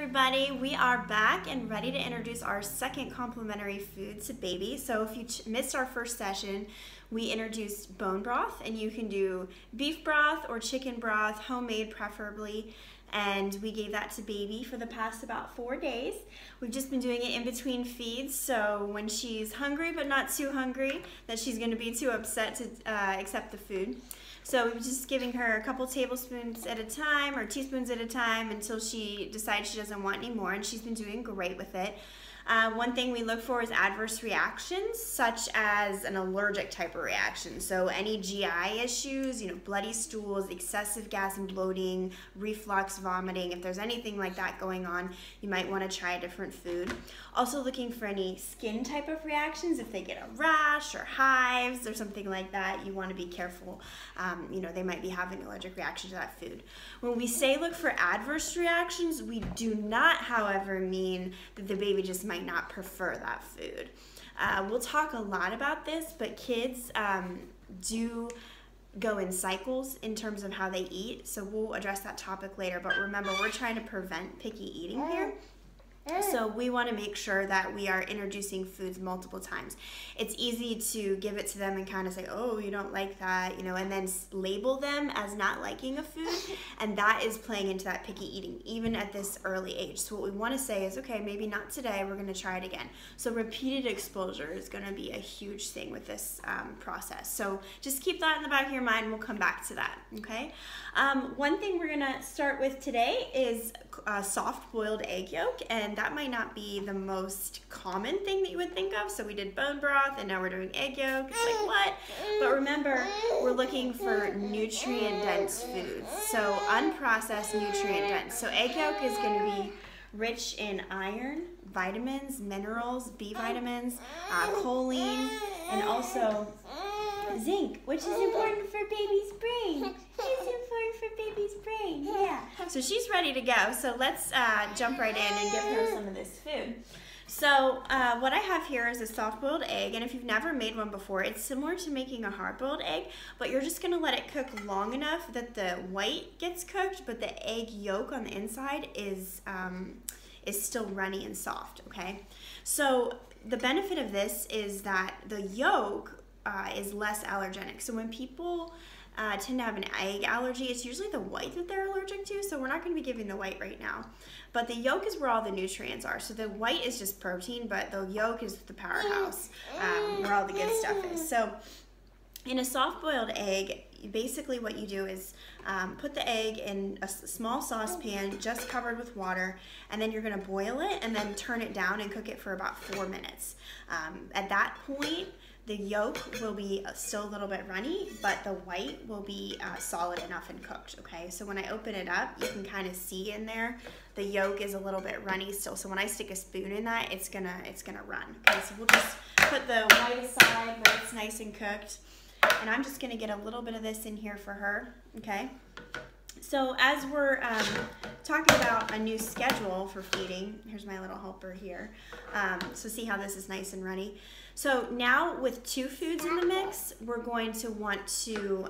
everybody, we are back and ready to introduce our second complimentary food to baby. So if you missed our first session, we introduced bone broth, and you can do beef broth or chicken broth, homemade preferably, and we gave that to baby for the past about 4 days. We've just been doing it in between feeds, so when she's hungry but not too hungry, that she's going to be too upset to accept the food. So we're just giving her a couple tablespoons at a time or teaspoons at a time until she decides she doesn't want any more, and she's been doing great with it. One thing we look for is adverse reactions, such as an allergic type of reaction. So any GI issues, bloody stools, excessive gas and bloating, reflux, vomiting. If there's anything like that going on, you might want to try a different food. Also looking for any skin type of reactions. If they get a rash or hives or something like that, you want to be careful. They might be having an allergic reaction to that food. When we say look for adverse reactions, we do not, however, mean that the baby just might not prefer that food. We'll talk a lot about this, but kids do go in cycles in terms of how they eat, so we'll address that topic later. But remember, we're trying to prevent picky eating here. So we want to make sure that we are introducing foods multiple times. It's easy to give it to them and kind of say, oh, you don't like that, and then label them as not liking a food, and that is playing into that picky eating, even at this early age. So what we want to say is, okay, maybe not today, we're going to try it again. So repeated exposure is going to be a huge thing with this process. So just keep that in the back of your mind, we'll come back to that, okay? One thing we're going to start with today is soft boiled egg yolk, and that might not be the most common thing that you would think of. So we did bone broth and now we're doing egg yolk. It's like, what? But remember, we're looking for nutrient dense foods. So unprocessed, nutrient dense. So egg yolk is going to be rich in iron, vitamins, minerals, B vitamins, choline, and also zinc, which is important for baby's brain. It's important for baby's brain, yeah. So she's ready to go, so let's jump right in and give her some of this food. So what I have here is a soft-boiled egg, and if you've never made one before, it's similar to making a hard-boiled egg, but you're just going to let it cook long enough that the white gets cooked, but the egg yolk on the inside is still runny and soft, okay? So the benefit of this is that the yolk is less allergenic. So when people tend to have an egg allergy, it's usually the white that they're allergic to, so we're not going to be giving the white right now. But the yolk is where all the nutrients are. So the white is just protein, but the yolk is the powerhouse, where all the good stuff is. So in a soft-boiled egg, basically what you do is put the egg in a small saucepan just covered with water, and then you're going to boil it and then turn it down and cook it for about 4 minutes. At that point, the yolk will be still a little bit runny, but the white will be solid enough and cooked, okay? So when I open it up, you can kind of see in there, the yolk is a little bit runny still. So when I stick a spoon in that, it's gonna run. Okay, so we'll just put the white aside where it's nice and cooked. And I'm just gonna get a little bit of this in here for her, okay? So as we're talking about a new schedule for feeding, here's my little helper here. So see how this is nice and runny. So now with 2 foods in the mix, we're going to want to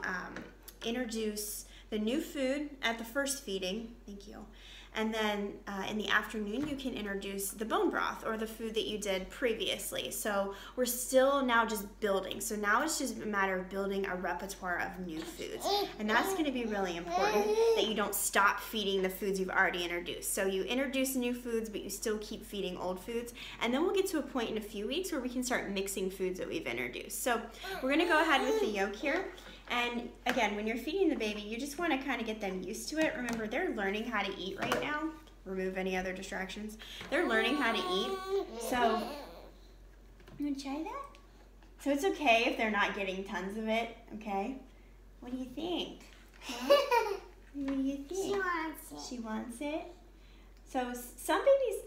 introduce the new food at the first feeding. Thank you. And then in the afternoon, you can introduce the bone broth or the food that you did previously. So we're still now just building. So now it's just a matter of building a repertoire of new foods. And that's going to be really important, that you don't stop feeding the foods you've already introduced. So you introduce new foods, but you still keep feeding old foods. And then we'll get to a point in a few weeks where we can start mixing foods that we've introduced. So we're going to go ahead with the yolk here. And again, when you're feeding the baby, you just want to kind of get them used to it. Remember, they're learning how to eat right now. Remove any other distractions. They're learning how to eat. So, you want to try that? So it's okay if they're not getting tons of it, okay? What do you think? Huh? What do you think? She wants it. She wants it? So some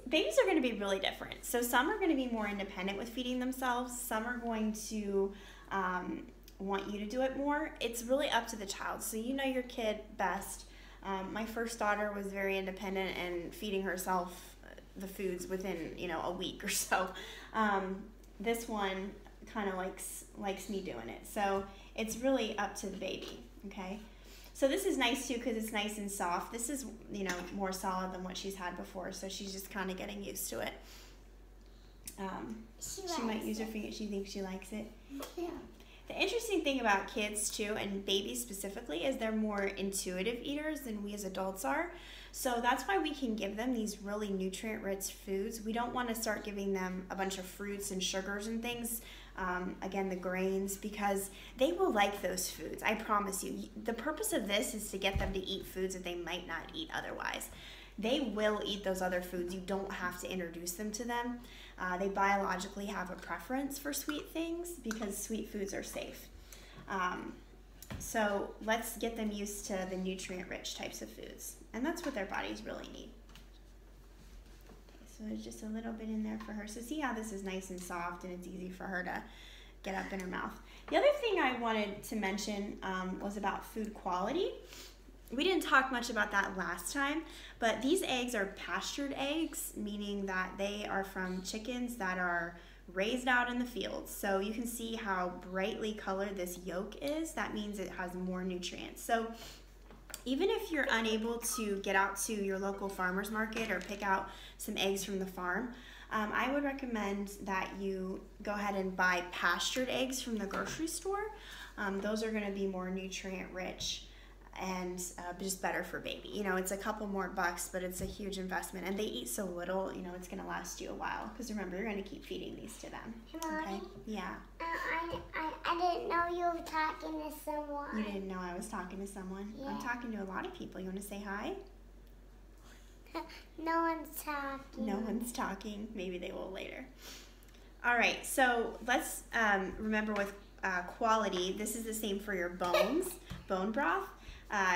babies are going to be really different. So some are going to be more independent with feeding themselves. Some are going to want you to do it more. It's really up to the child. So you know your kid best. My first daughter was very independent and feeding herself the foods within, a week or so. This one kind of likes me doing it. So it's really up to the baby, okay? So this is nice too because it's nice and soft. This is, more solid than what she's had before, so she's just kind of getting used to it. She might use her finger. She thinks she likes it. Yeah. The interesting thing about kids too, and babies specifically, is they're more intuitive eaters than we as adults are. So that's why we can give them these really nutrient-rich foods. We don't want to start giving them a bunch of fruits and sugars and things, again, the grains, because they will like those foods, I promise you. The purpose of this is to get them to eat foods that they might not eat otherwise. They will eat those other foods. You don't have to introduce them to them. They biologically have a preference for sweet things because sweet foods are safe. So let's get them used to the nutrient-rich types of foods. And that's what their bodies really need. Okay, so there's just a little bit in there for her. So see how this is nice and soft and it's easy for her to get up in her mouth. The other thing I wanted to mention was about food quality. We didn't talk much about that last time, but these eggs are pastured eggs, meaning that they are from chickens that are raised out in the fields. So you can see how brightly colored this yolk is. That means it has more nutrients. So even if you're unable to get out to your local farmer's market or pick out some eggs from the farm, I would recommend that you go ahead and buy pastured eggs from the grocery store. Those are going to be more nutrient rich and just better for baby. It's a couple more bucks, but it's a huge investment, and they eat so little, it's going to last you a while, because remember, you're going to keep feeding these to them. Mommy, okay? Yeah. I didn't know you were talking to someone. You didn't know I was talking to someone? Yeah. I'm talking to a lot of people. You want to say hi? No one's talking. No one's talking. Maybe they will later. All right, so let's remember with quality, this is the same for your bones, bone broth.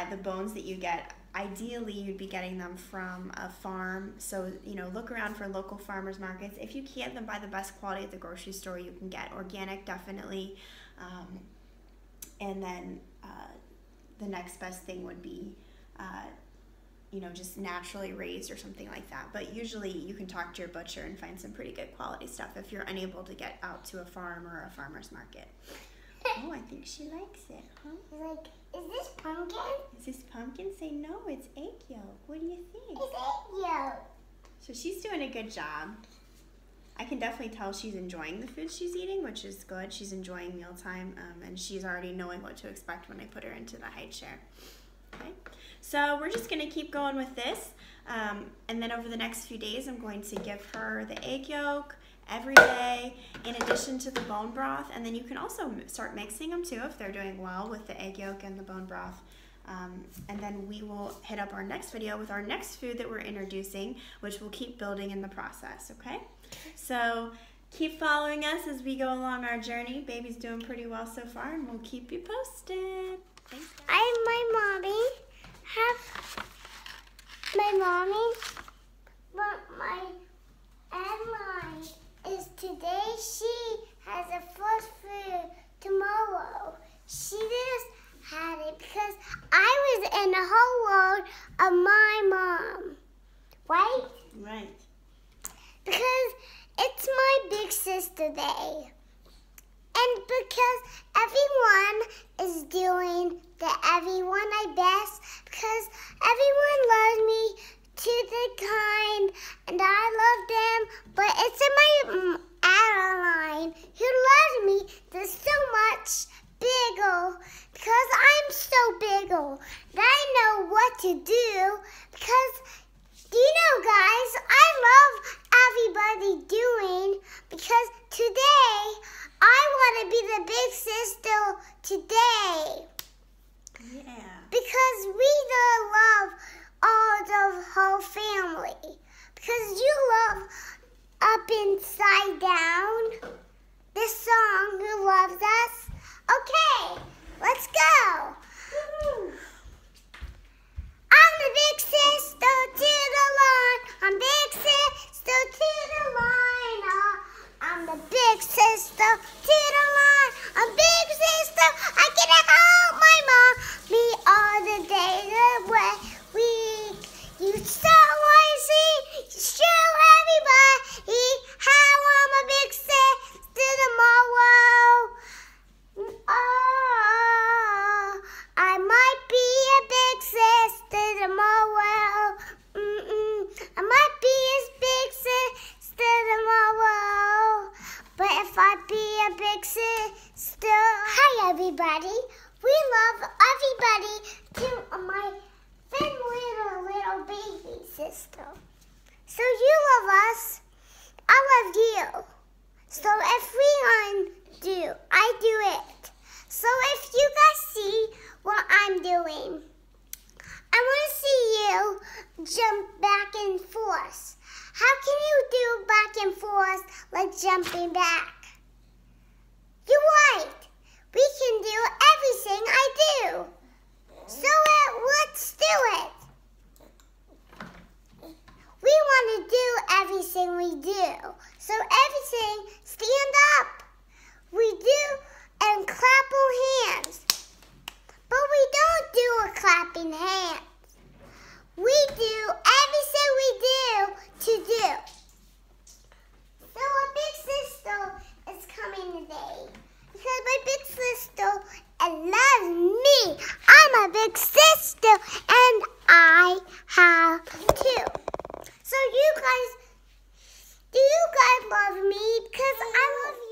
The bones that you get, ideally you'd be getting them from a farm. So, look around for local farmers markets. If you can't, then buy the best quality at the grocery store you can get. Organic, definitely. And then the next best thing would be, just naturally raised or something like that. But usually you can talk to your butcher and find some pretty good quality stuff if you're unable to get out to a farm or a farmer's market. Oh, I think she likes it, huh? Like, is this pumpkin? Is this pumpkin? Say no, it's egg yolk. What do you think? It's egg yolk. So she's doing a good job. I can definitely tell she's enjoying the food she's eating, which is good. She's enjoying mealtime, and she's already knowing what to expect when I put her into the high chair. Okay, so we're just going to keep going with this, and then over the next few days I'm going to give her the egg yolk every day in addition to the bone broth, and then you can also start mixing them too if they're doing well with the egg yolk and the bone broth. And then we will hit up our next video with our next food that we're introducing, which we'll keep building in the process, okay? So keep following us as we go along our journey. Baby's doing pretty well so far, and we'll keep you posted. Thanks, guys. My mommy, but my deadline is today. She has a first food tomorrow. She just had it because I was in the whole world of my mom, right? Right. Because it's my big sister day. And because everyone is doing the everyone I best, because everyone loves me to the kind, and I love them, but it's in my Adeline who loves me there's so much bigger, because I'm so bigger that I know what to do, because do you know, guys, I love everybody doing, because today I want to be the big sister today. Yeah. Because we love all the whole family. Because you love Up Inside Down, this song, Who Loves Us. Okay, let's go. Woo-hoo. I'm the big sister to the line. I'm big sister to the line. I'm the big sister to the line. I'm big sister. I get to help my mom me all the days away. Week. You so lazy. Show everybody how I'm a big sister tomorrow. Oh, I might be a sister. So you love us, I love you. So if I do it. So if you guys see what I'm doing, I want to see you jump back and forth. How can you do back and forth like jumping back? You're right. We can do everything I do. So let's do it. We want to do everything we do. So everything, stand up. We do and clap our hands. But we don't do a clapping hands. We do everything we do to do. So our big sister is coming today. Because my big sister loves me. I'm a big sister and I have two. So do you guys love me? Because I love you.